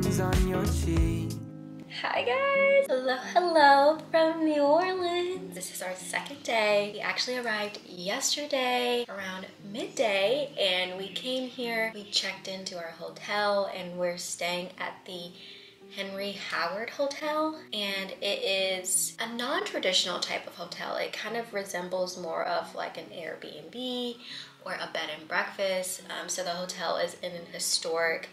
roses on your cheek. Hi guys! Hello from New Orleans. This is our second day. We actually arrived yesterday around midday and we came here. We checked into our hotel and we're staying at the Henry Howard Hotel, and it is a non-traditional type of hotel. It kind of resembles more of like an Airbnb or a bed and breakfast. So the hotel is in an historic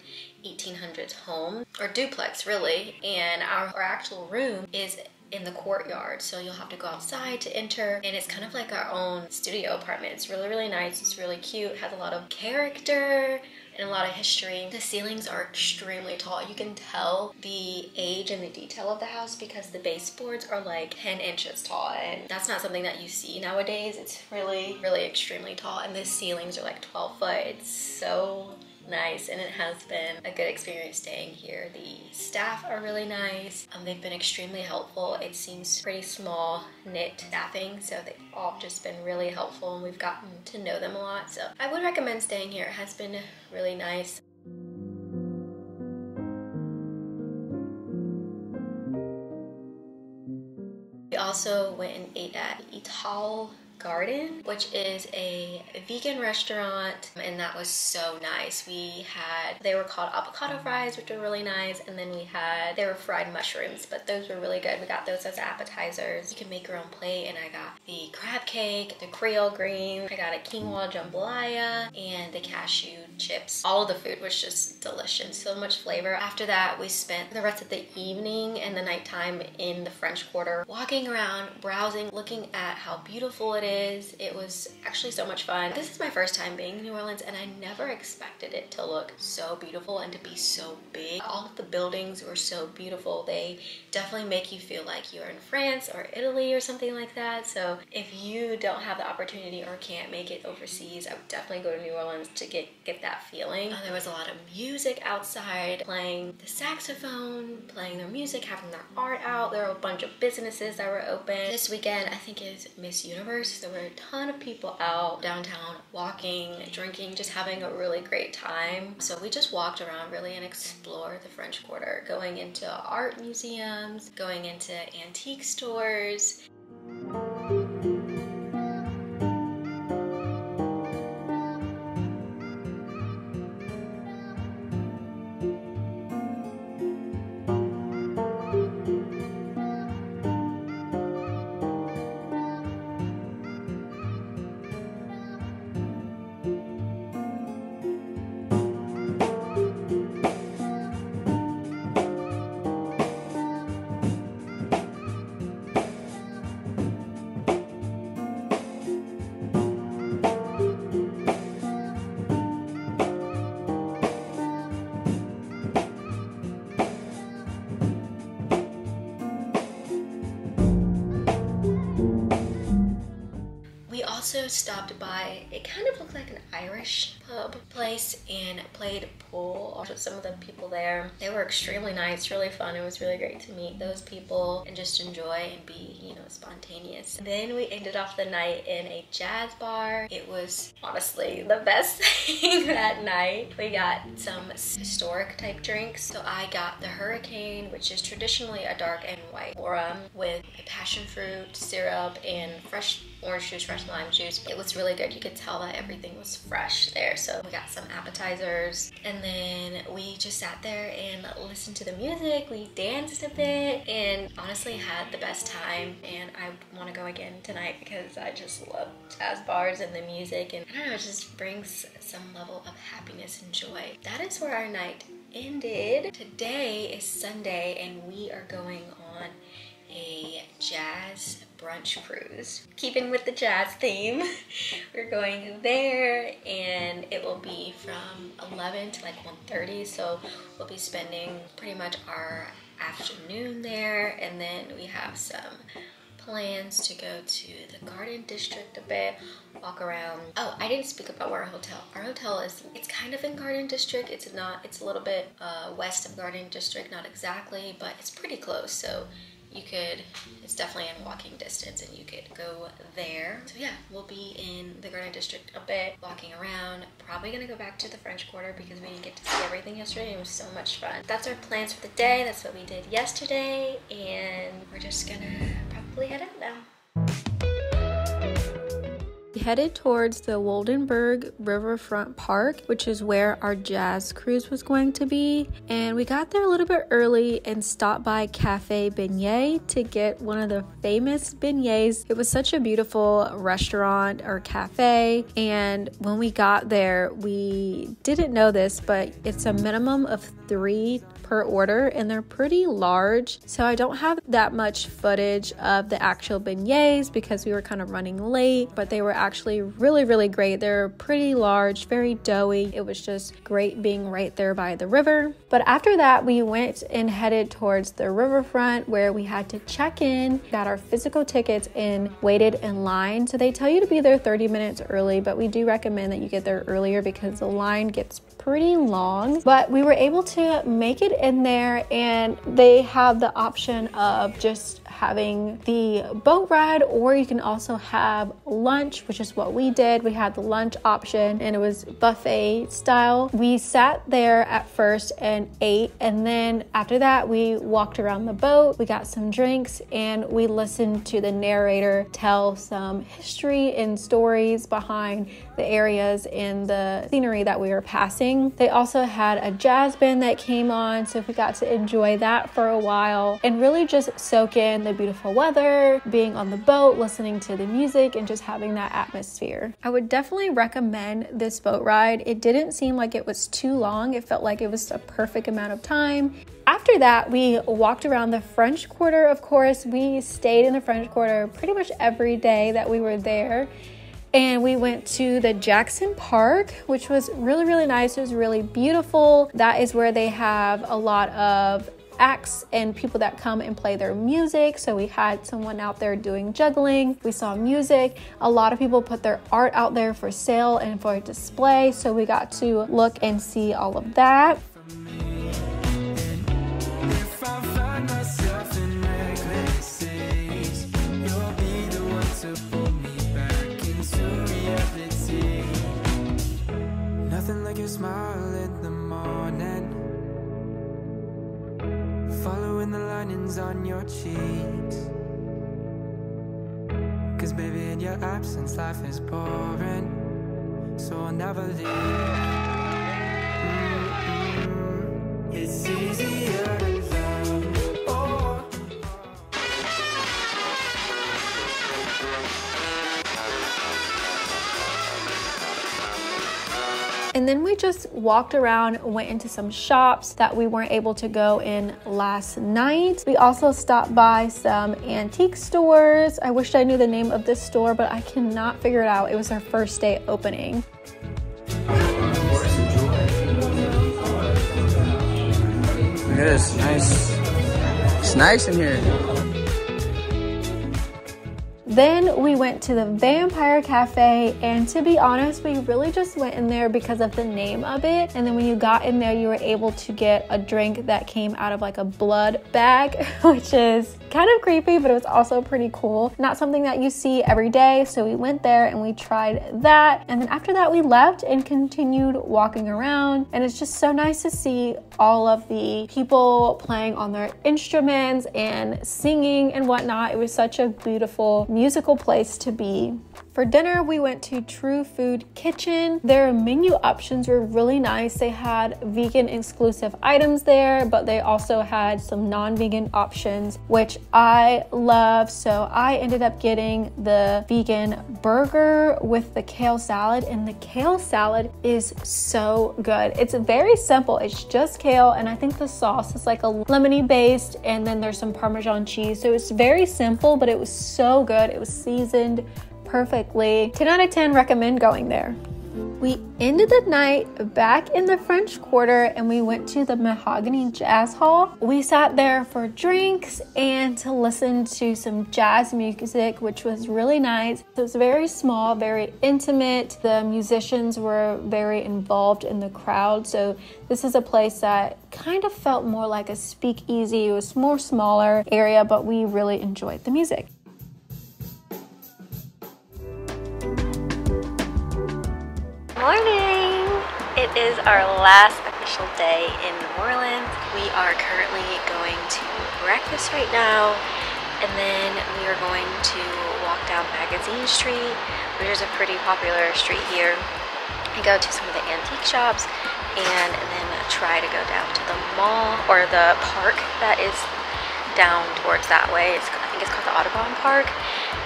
1800s home or duplex really, and our actual room is in the courtyard, so you'll have to go outside to enter, and it's kind of like our own studio apartment. It's really nice. It's really cute. It has a lot of character and a lot of history. The ceilings are extremely tall. You can tell the age and the detail of the house because the baseboards are like 10 inches tall, and that's not something that you see nowadays. It's really extremely tall, and the ceilings are like 12 foot. It's so nice, and it has been a good experience staying here. The staff are really nice. They've been extremely helpful. It seems pretty small knit staffing, so they've all just been really helpful, and we've gotten to know them a lot. So I would recommend staying here. It has been really nice. We also went and ate at Ital Garden, which is a vegan restaurant, and that was so nice. They were called avocado fries, which were really nice, and then they were fried mushrooms, but those were really good. We got those as appetizers. You can make your own plate, and I got the crab cake, the Creole green, I got a quinoa jambalaya, and the cashew chips. All of the food was just delicious, so much flavor. After that, we spent the rest of the evening and the nighttime in the French Quarter, walking around, browsing, looking at how beautiful it is. It was actually so much fun. This is my first time being in New Orleans, and I never expected it to look so beautiful and to be so big. All of the buildings were so beautiful. They definitely make you feel like you're in France or Italy or something like that. So if you don't have the opportunity or can't make it overseas, I would definitely go to New Orleans to get that feeling. There was a lot of music outside, playing the saxophone, playing their music, having their art out. There were a bunch of businesses that were open. This weekend, I think, is Miss Universe. There were a ton of people out downtown walking, drinking, just having a really great time. So we just walked around really and explored the French Quarter, going into art museums, going into antique stores. Also stopped by, it kind of looked like an Irish pub place, and played pool with some of the people there. They were extremely nice, really fun. It was really great to meet those people and just enjoy and be, you know, spontaneous. And then we ended off the night in a jazz bar. It was honestly the best thing that night. We got some historic type drinks. So I got the Hurricane, which is traditionally a dark and white rum with a passion fruit syrup and fresh orange juice, fresh lime juice. It was really good. You could tell that everything was fresh there. So we got some appetizers, and then we just sat there and listened to the music. We danced a bit and honestly had the best time, and I want to go again tonight because I just love jazz bars and the music, and I don't know, it just brings some level of happiness and joy. That is where our night ended. Today is Sunday, and we are going on a jazz brunch cruise. Keeping with the jazz theme, we're going there, and it will be from 11 to like 1:30, so we'll be spending pretty much our afternoon there, and then we have some plans to go to the Garden District a bit, walk around. Oh, I didn't speak about our hotel is, it's kind of in Garden District. It's not, it's a little bit west of Garden District, not exactly, but it's pretty close, so it's definitely in walking distance and you could go there. So yeah, we'll be in the Garden District a bit, walking around. Probably gonna go back to the French Quarter because we didn't get to see everything yesterday. It was so much fun. That's our plans for the day. That's what we did yesterday, and we're just gonna probably head out now. We headed towards the Woldenberg Riverfront Park, which is where our jazz cruise was going to be. And we got there a little bit early and stopped by Cafe Beignet to get one of the famous beignets. It was such a beautiful restaurant or cafe. And when we got there, we didn't know this, but it's a minimum of 3 per order, and they're pretty large. So I don't have that much footage of the actual beignets because we were kind of running late, but they were actually really, really great. They're pretty large, very doughy. It was just great being right there by the river. But after that, we went and headed towards the riverfront where we had to check in, got our physical tickets, and waited in line. So they tell you to be there 30 minutes early, but we do recommend that you get there earlier because the line gets pretty long. But we were able to make it in there, and they have the option of just having the boat ride, or you can also have lunch, which is what we did. We had the lunch option and it was buffet style. We sat there at first and ate, and then after that we walked around the boat, we got some drinks, and we listened to the narrator tell some history and stories behind the areas and the scenery that we were passing. They also had a jazz band that came on, so we got to enjoy that for a while and really just soak in the beautiful weather, being on the boat, listening to the music, and just having that atmosphere. I would definitely recommend this boat ride. It didn't seem like it was too long. It felt like it was a perfect amount of time. After that, we walked around the French Quarter. Of course, we stayed in the French Quarter pretty much every day that we were there. And we went to the Jackson Park, which was really, really nice. It was really beautiful. That is where they have a lot of acts and people that come and play their music. So we had someone out there doing juggling. We saw music. A lot of people put their art out there for sale and for display. So we got to look and see all of that. Smile in the morning, following the linings on your cheeks. 'Cause baby, in your absence life is boring, so I'll never leave. It's easier to love. And then we just walked around, went into some shops that we weren't able to go in last night. We also stopped by some antique stores. I wish I knew the name of this store, but I cannot figure it out. It was our first day opening. Look at this, nice. It's nice in here. Then we went to the Vampire Cafe, and to be honest, we really just went in there because of the name of it. And then when you got in there, you were able to get a drink that came out of like a blood bag, which is kind of creepy, but it was also pretty cool. Not something that you see every day. So we went there and we tried that. And then after that, we left and continued walking around. And it's just so nice to see all of the people playing on their instruments and singing and whatnot. It was such a beautiful musical place to be. For dinner, we went to True Food Kitchen. Their menu options were really nice. They had vegan exclusive items there, but they also had some non-vegan options, which I love. So I ended up getting the vegan burger with the kale salad, and the kale salad is so good. It's very simple. It's just kale, and I think the sauce is like a lemony based, and then there's some Parmesan cheese. So it's very simple, but it was so good. It was seasoned perfectly. 10 out of 10 recommend going there. We ended the night back in the French Quarter and we went to the Mahogany Jazz Hall. We sat there for drinks and to listen to some jazz music, which was really nice. It was very small, very intimate. The musicians were very involved in the crowd. So this is a place that kind of felt more like a speakeasy. It was more smaller area, but we really enjoyed the music. Morning! It is our last official day in New Orleans. We are currently going to breakfast right now, and then we are going to walk down Magazine Street, which is a pretty popular street here, and go to some of the antique shops, and then try to go down to the mall, or the park that is down towards that way. I think it's called the Audubon Park.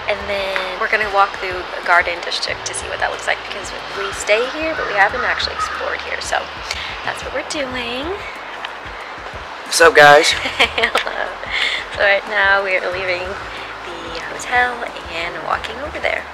And then we're gonna walk through the Garden District to see what that looks like, because we stay here, but we haven't actually explored here. So that's what we're doing. What's up, guys? Hello. So right now we are leaving the hotel and walking over there.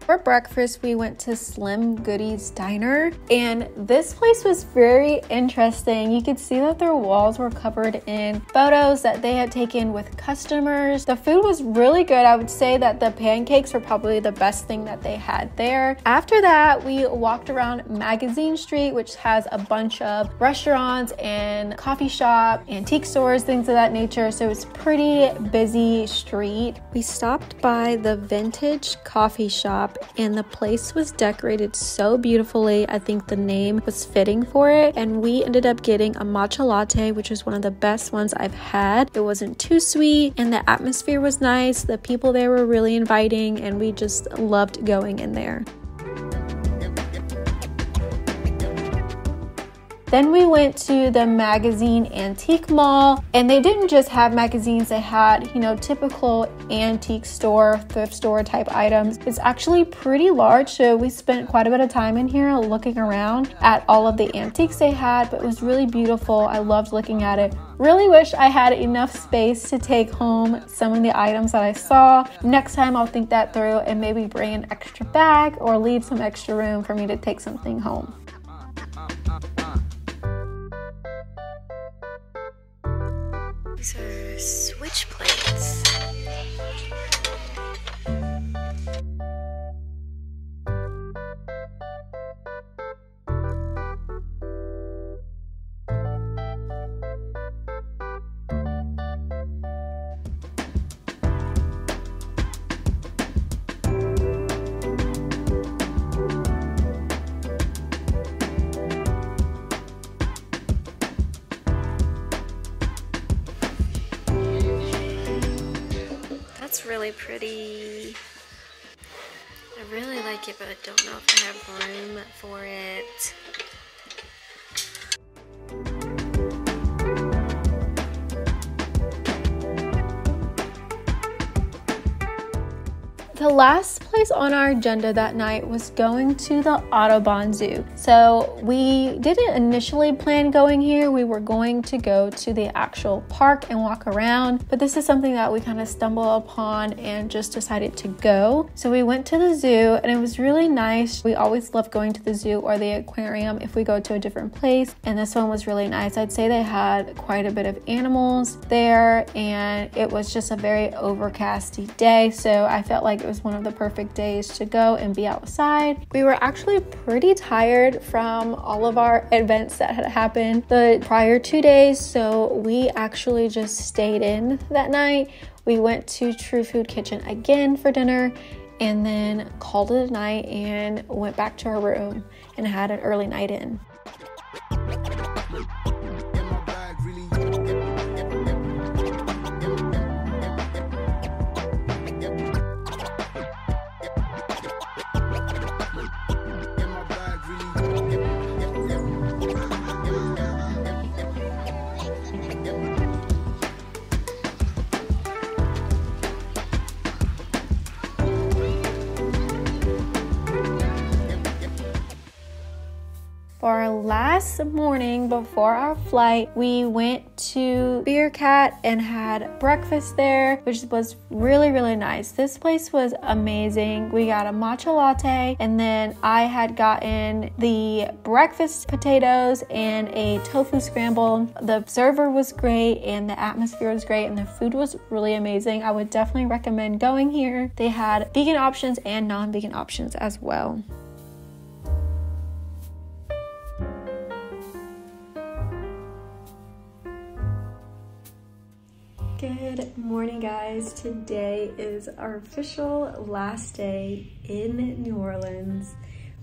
For breakfast, we went to Slim Goody's Diner, and this place was very interesting. You could see that their walls were covered in photos that they had taken with customers. The food was really good. I would say that the pancakes were probably the best thing that they had there. After that, we walked around Magazine Street, which has a bunch of restaurants and coffee shop, antique stores, things of that nature. So it's a pretty busy street. We stopped by the Vintage Coffee Shop, and the place was decorated so beautifully. I think the name was fitting for it, and we ended up getting a matcha latte, which was one of the best ones I've had. It wasn't too sweet, and the atmosphere was nice. The people there were really inviting, and we just loved going in there. Then we went to the Magazine Antique Mall, and they didn't just have magazines, they had, you know, typical antique store, thrift store type items. It's actually pretty large, so we spent quite a bit of time in here looking around at all of the antiques they had, but it was really beautiful. I loved looking at it. Really wish I had enough space to take home some of the items that I saw. Next time I'll think that through and maybe bring an extra bag or leave some extra room for me to take something home. These are switch plates. That's really pretty. I really like it, but I don't know if I have room for it. The last place on our agenda that night was going to the Audubon Zoo. So we didn't initially plan going here. We were going to go to the actual park and walk around, but this is something that we kind of stumbled upon and just decided to go. So we went to the zoo, and it was really nice. We always love going to the zoo or the aquarium if we go to a different place, and this one was really nice. I'd say they had quite a bit of animals there, and it was just a very overcasty day, so I felt like it was one of the perfect days to go and be outside. We were actually pretty tired from all of our events that had happened the prior 2 days, so we actually just stayed in that night. We went to True Food Kitchen again for dinner, and then called it a night and went back to our room and had an early night in. last morning before our flight, we went to Beer Cat and had breakfast there, which was really, really nice. This place was amazing. We got a matcha latte, and then I had gotten the breakfast potatoes and a tofu scramble. The server was great and the atmosphere was great and the food was really amazing. I would definitely recommend going here. They had vegan options and non-vegan options as well. Good morning, guys. Today is our official last day in New Orleans.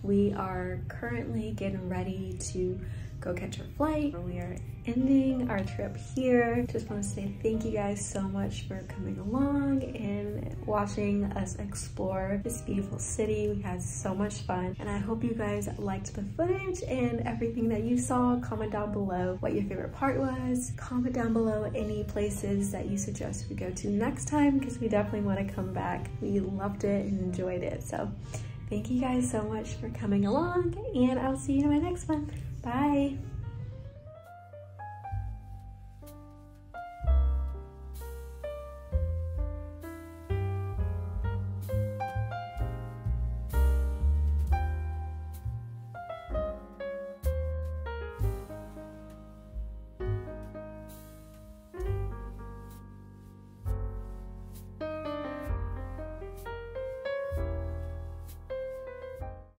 We are currently getting ready to go catch our flight. We are ending our trip here. Just want to say thank you guys so much for coming along and watching us explore this beautiful city. We had so much fun, and I hope you guys liked the footage and everything that you saw. Comment down below what your favorite part was. Comment down below any places that you suggest we go to next time, because we definitely want to come back. We loved it and enjoyed it. So thank you guys so much for coming along, and I'll see you in my next one. Bye.